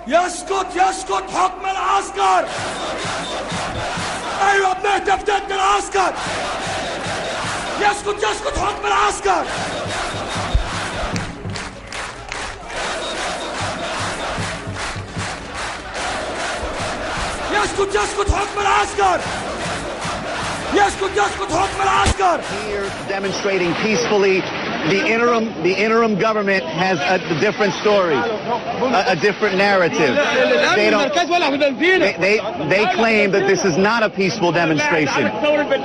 يسقط حكم العسكر. ايوه بنهتف ضد العسكر. يسقط حكم العسكر. يسقط حكم العسكر. يسقط حكم العسكر. Here demonstrating peacefully. The interim government has a different story, a different narrative. They claim that this is not a peaceful demonstration.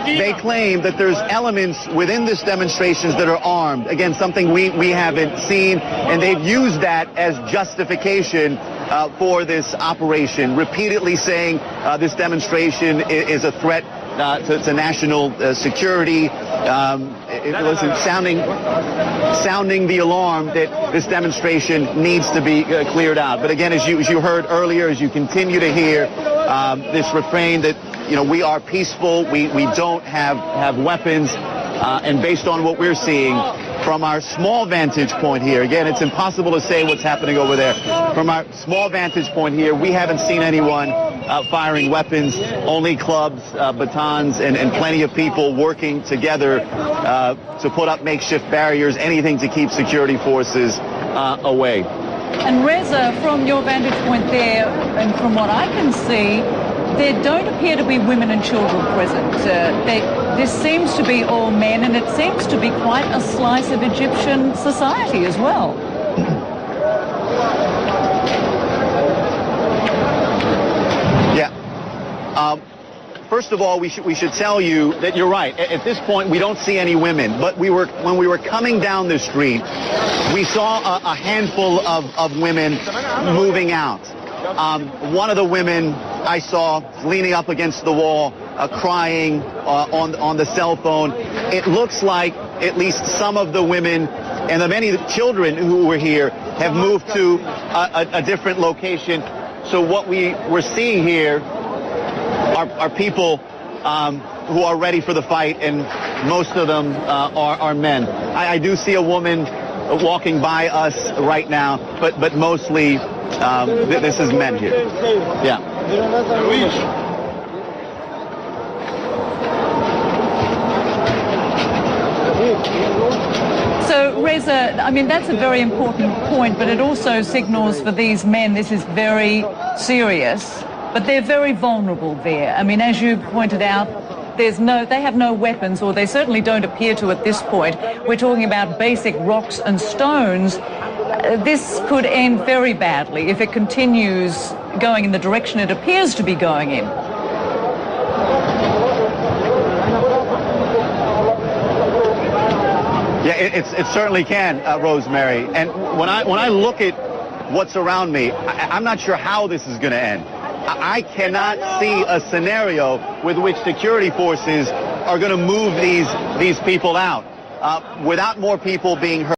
They claim that there's elements within this demonstrations that are armed. Again, something we haven't seen, and they've used that as justification for this operation, repeatedly saying this demonstration is a threat to national security. Listen, sounding the alarm that this demonstration needs to be cleared out. But again, as you heard earlier, as you continue to hear this refrain that, you know, we are peaceful, we don't have weapons, and based on what we're seeing from our small vantage point here, again, it's impossible to say what's happening over there. From our small vantage point here, we haven't seen anyone firing weapons, only clubs, batons, and plenty of people working together to put up makeshift barriers, anything to keep security forces away. And Reza, from your vantage point there, and from what I can see, there don't appear to be women and children present. This seems to be all men, and it seems to be quite a slice of Egyptian society as well. First of all, we should tell you that you're right. At this point, we don't see any women. But when we were coming down the street, we saw a handful of women moving out. One of the women I saw leaning up against the wall, crying on the cell phone. It looks like at least some of the women and the many children who were here have moved to a different location. So what we were seeing here are people who are ready for the fight, and most of them are men. I do see a woman walking by us right now, but mostly this is men here. Yeah. So, Reza, I mean, that's a very important point, but it also signals for these men this is very serious. But they're very vulnerable there. I mean, as you pointed out, they have no weapons, or they certainly don't appear to at this point. We're talking about basic rocks and stones. This could end very badly if it continues going in the direction it appears to be going in. Yeah, it certainly can, Rosemary. And when I look at what's around me, I'm not sure how this is going to end. I cannot see a scenario with which security forces are going to move these people out without more people being hurt.